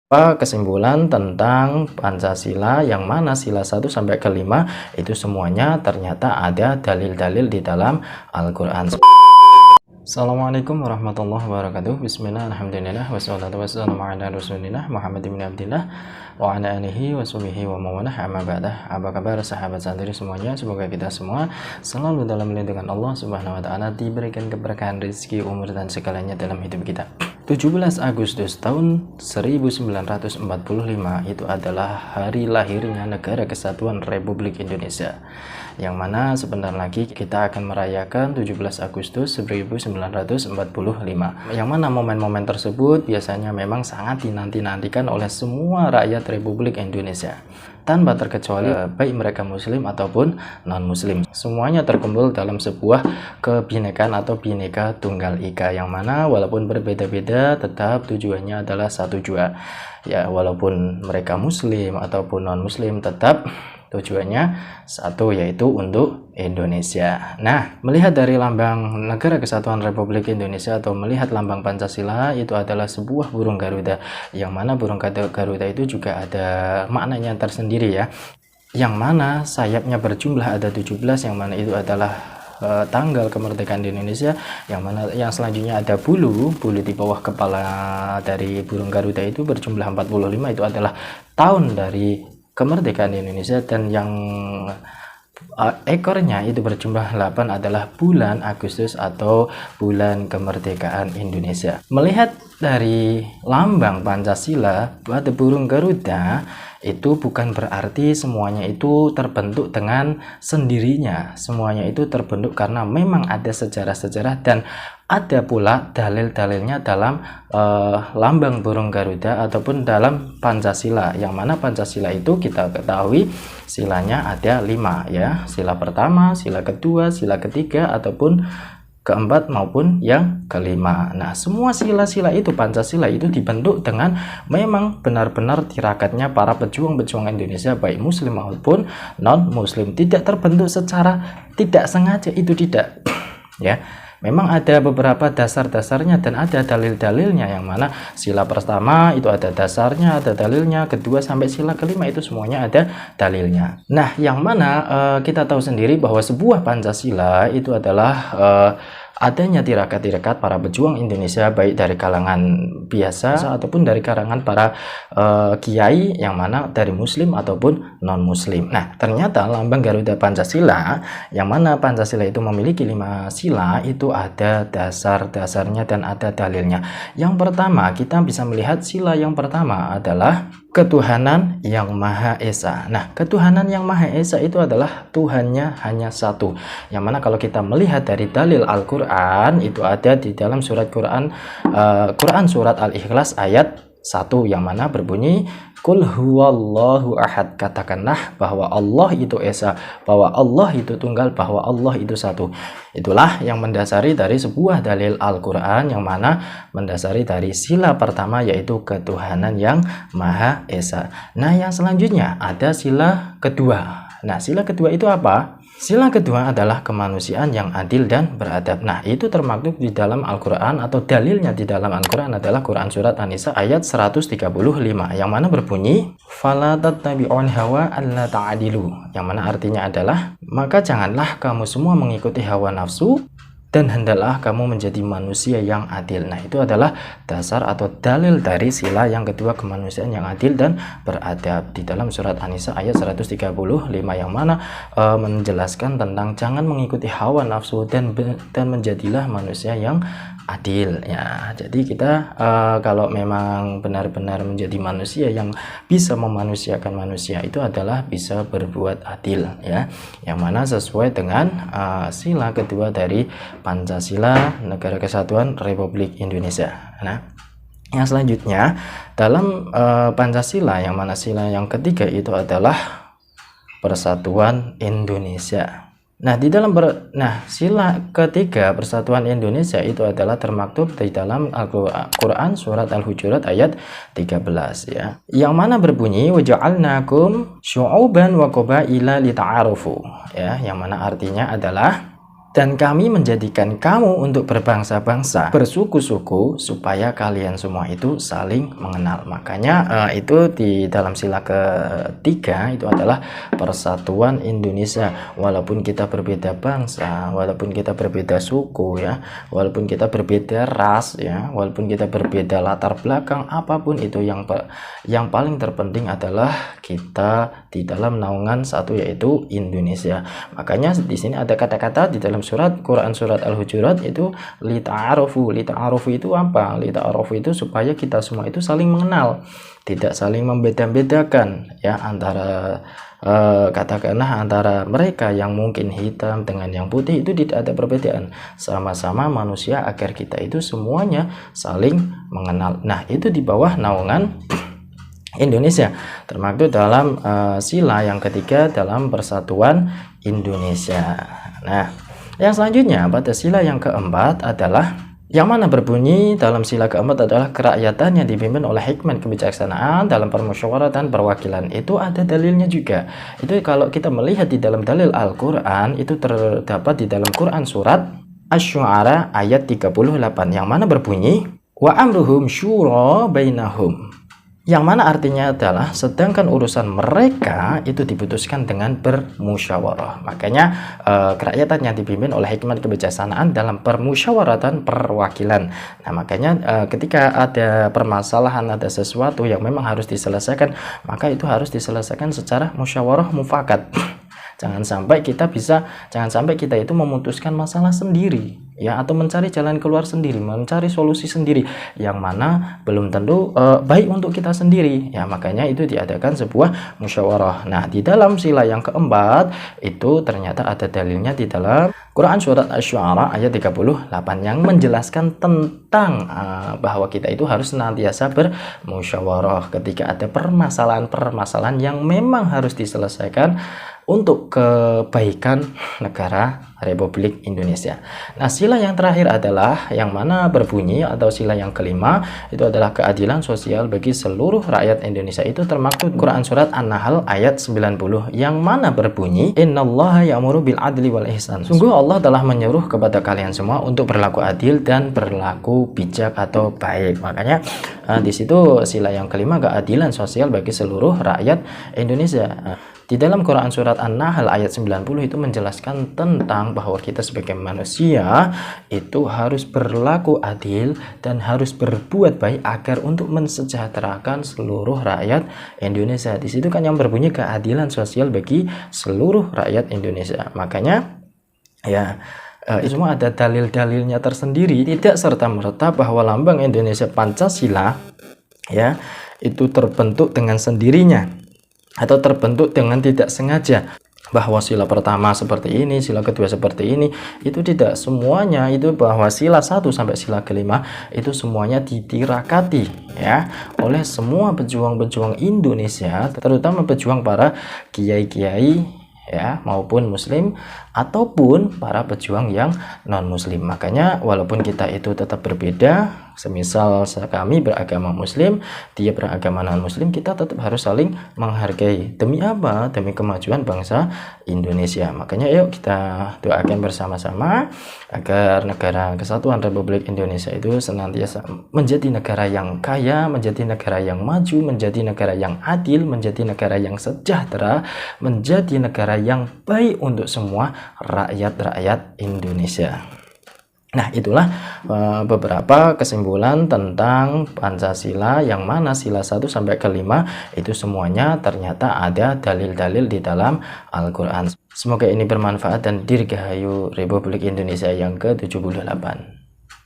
Kesimpulan tentang Pancasila yang mana sila 1 sampai ke 5 itu semuanya ternyata ada dalil-dalil di dalam Al-Qur'an. Assalamualaikum warahmatullahi wabarakatuh. Bismillah, alhamdulillah, wassalatu wassalamu ala rasulillah Muhammad bin Abdillah wa ala alihi wa sahbihi wa mawalah, amma ba'dah. Apa kabar sahabat santri semuanya? Semoga kita semua selalu dalam lindungan Allah Subhanahu wa taala, diberikan keberkahan rezeki, umur dan segalanya dalam hidup kita. 17 Agustus tahun 1945 itu adalah hari lahirnya Negara Kesatuan Republik Indonesia, yang mana sebentar lagi kita akan merayakan 17 Agustus 1945, yang mana momen-momen tersebut biasanya memang sangat dinanti-nantikan oleh semua rakyat Republik Indonesia tanpa terkecuali, baik mereka muslim ataupun non-muslim. Semuanya terkumpul dalam sebuah kebinekaan atau Bhinneka Tunggal Ika, yang mana walaupun berbeda-beda tetap tujuannya adalah satu jua. Ya, walaupun mereka muslim ataupun non-muslim tetap tujuannya satu, yaitu untuk Indonesia. Nah, melihat dari lambang Negara Kesatuan Republik Indonesia atau melihat lambang Pancasila, itu adalah sebuah burung Garuda, yang mana burung Garuda itu juga ada maknanya tersendiri ya, yang mana sayapnya berjumlah ada 17, yang mana itu adalah tanggal kemerdekaan di Indonesia, yang mana yang selanjutnya ada bulu di bawah kepala dari burung Garuda itu berjumlah 45, itu adalah tahun dari kemerdekaan di Indonesia, dan yang ekornya itu berjumlah 8 adalah bulan Agustus atau bulan kemerdekaan Indonesia. Melihat dari lambang Pancasila pada burung Garuda, itu bukan berarti semuanya itu terbentuk dengan sendirinya. Semuanya itu terbentuk karena memang ada sejarah-sejarah dan ada pula dalil-dalilnya dalam lambang burung Garuda ataupun dalam Pancasila, yang mana Pancasila itu kita ketahui silanya ada 5 ya. Sila pertama, sila kedua, sila ketiga ataupun keempat maupun yang kelima. Nah, semua sila-sila itu Pancasila itu dibentuk dengan memang benar-benar tirakatnya para pejuang-pejuang Indonesia, baik muslim maupun non-muslim. Tidak terbentuk secara tidak sengaja, itu tidak ya. Memang ada beberapa dasar-dasarnya dan ada dalil-dalilnya, yang mana sila pertama itu ada dasarnya, ada dalilnya, kedua sampai sila kelima itu semuanya ada dalilnya. Nah, yang mana kita tahu sendiri bahwa sebuah Pancasila itu adalah adanya tirakat-tirakat para pejuang Indonesia, baik dari kalangan biasa ataupun dari kalangan para kiai, yang mana dari muslim ataupun non-muslim. Nah, ternyata lambang Garuda Pancasila, yang mana Pancasila itu memiliki 5 sila, itu ada dasar-dasarnya dan ada dalilnya. Yang pertama, kita bisa melihat sila yang pertama adalah ketuhanan yang Maha Esa. Nah, ketuhanan yang Maha Esa itu adalah Tuhannya hanya satu, yang mana kalau kita melihat dari dalil Al-Quran, itu ada di dalam surat Quran surat Al-Ikhlas ayat 1, yang mana berbunyi Qul huwallahu ahad. Katakanlah bahwa Allah itu Esa, bahwa Allah itu tunggal, bahwa Allah itu satu. Itulah yang mendasari dari sebuah dalil Al-Quran, yang mana mendasari dari sila pertama, yaitu ketuhanan yang Maha Esa. Nah, yang selanjutnya ada sila kedua. Nah, sila kedua itu apa? Sila kedua adalah kemanusiaan yang adil dan beradab. Nah, itu termaktub di dalam Al-Quran, atau dalilnya di dalam Al-Quran adalah Quran Surat An-Nisa ayat 135, yang mana berbunyi fala tattabi'un hawa alla ta'adilu, yang mana artinya adalah maka janganlah kamu semua mengikuti hawa nafsu, dan hendaklah kamu menjadi manusia yang adil. Nah, itu adalah dasar atau dalil dari sila yang kedua, kemanusiaan yang adil dan beradab, di dalam surat An-Nisa ayat 135, yang mana menjelaskan tentang jangan mengikuti hawa nafsu dan menjadilah manusia yang adil ya. Jadi kita kalau memang benar-benar menjadi manusia yang bisa memanusiakan manusia, itu adalah bisa berbuat adil ya, yang mana sesuai dengan sila kedua dari Pancasila Negara Kesatuan Republik Indonesia. Nah, yang selanjutnya dalam Pancasila, yang mana sila yang ketiga itu adalah Persatuan Indonesia. Nah, di dalam sila ketiga Persatuan Indonesia itu adalah termaktub di dalam Al-Quran surat Al-Hujurat ayat 13 ya, yang mana berbunyi waja'alnakum syu'uban wa qabaila lita'arufu ya, yang mana artinya adalah Dan kami menjadikan kamu untuk berbangsa-bangsa, bersuku-suku, supaya kalian semua itu saling mengenal. Makanya itu di dalam sila ketiga itu adalah persatuan Indonesia. Walaupun kita berbeda bangsa, walaupun kita berbeda suku ya, walaupun kita berbeda ras ya, walaupun kita berbeda latar belakang, apapun itu yang paling terpenting adalah kita di dalam naungan satu, yaitu Indonesia. Makanya di sini ada kata-kata di dalam surat Quran surat Al-Hujurat itu lita'arufu. Lita'arufu itu apa? Lita'arufu itu supaya kita semua itu saling mengenal, tidak saling membeda-bedakan ya, antara katakanlah antara mereka yang mungkin hitam dengan yang putih itu tidak ada perbedaan, sama-sama manusia, agar kita itu semuanya saling mengenal. Nah, itu di bawah naungan Indonesia, termaktub dalam sila yang ketiga dalam persatuan Indonesia. Nah, yang selanjutnya pada sila yang keempat adalah yang mana berbunyi dalam sila keempat adalah kerakyatan yang dipimpin oleh hikmat kebijaksanaan dalam permusyawaratan perwakilan. Itu ada dalilnya juga. Itu kalau kita melihat di dalam dalil Al-Quran, itu terdapat di dalam Quran surat Asy-Syu'ara ayat 38 yang mana berbunyi wa amruhum syura bainahum, yang mana artinya adalah sedangkan urusan mereka itu diputuskan dengan bermusyawarah. Makanya kerakyatan yang dipimpin oleh hikmat kebijaksanaan dalam permusyawaratan perwakilan. Nah, makanya ketika ada permasalahan, ada sesuatu yang memang harus diselesaikan, maka itu harus diselesaikan secara musyawarah mufakat. Jangan sampai kita itu memutuskan masalah sendiri ya, atau mencari jalan keluar sendiri, mencari solusi sendiri yang mana belum tentu baik untuk kita sendiri ya. Makanya itu diadakan sebuah musyawarah. Nah, di dalam sila yang keempat itu ternyata ada dalilnya di dalam Quran surat Asy-Syu'ara ayat 38 yang menjelaskan tentang bahwa kita itu harus senantiasa bermusyawarah ketika ada permasalahan-permasalahan yang memang harus diselesaikan untuk kebaikan negara Republik Indonesia. Nah, sila yang terakhir adalah yang mana berbunyi atau sila yang kelima itu adalah keadilan sosial bagi seluruh rakyat Indonesia. Itu termaktub Quran surat An-Nahl ayat 90 yang mana berbunyi innallaha ya'muru bil adli wal ihsan. Sungguh Allah telah menyuruh kepada kalian semua untuk berlaku adil dan berlaku bijak atau baik. Makanya di situ sila yang kelima keadilan sosial bagi seluruh rakyat Indonesia. Di dalam Quran surat An-Nahl ayat 90 itu menjelaskan tentang bahwa kita sebagai manusia itu harus berlaku adil dan harus berbuat baik agar untuk mensejahterakan seluruh rakyat Indonesia. Di situ kan yang berbunyi keadilan sosial bagi seluruh rakyat Indonesia. Makanya ya itu semua ada dalil-dalilnya tersendiri, tidak serta-merta bahwa lambang Indonesia Pancasila ya itu terbentuk dengan sendirinya atau terbentuk dengan tidak sengaja, bahwa sila pertama seperti ini, sila kedua seperti ini. Itu tidak semuanya, itu bahwa sila 1 sampai sila kelima itu semuanya ditirakati ya oleh semua pejuang-pejuang Indonesia, terutama pejuang para kiai-kiai ya, maupun muslim ataupun para pejuang yang non muslim. Makanya walaupun kita itu tetap berbeda, semisal kami beragama muslim, dia beragama non muslim, kita tetap harus saling menghargai. Demi apa? Demi kemajuan bangsa Indonesia. Makanya yuk kita doakan bersama-sama agar negara kesatuan Republik Indonesia itu senantiasa menjadi negara yang kaya, menjadi negara yang maju, menjadi negara yang adil, menjadi negara yang sejahtera, menjadi negara yang baik untuk semua rakyat-rakyat Indonesia. Nah, itulah beberapa kesimpulan tentang Pancasila, yang mana sila 1 sampai ke 5 itu semuanya ternyata ada dalil-dalil di dalam Al-Quran. Semoga ini bermanfaat dan dirgahayu Republik Indonesia yang ke-78.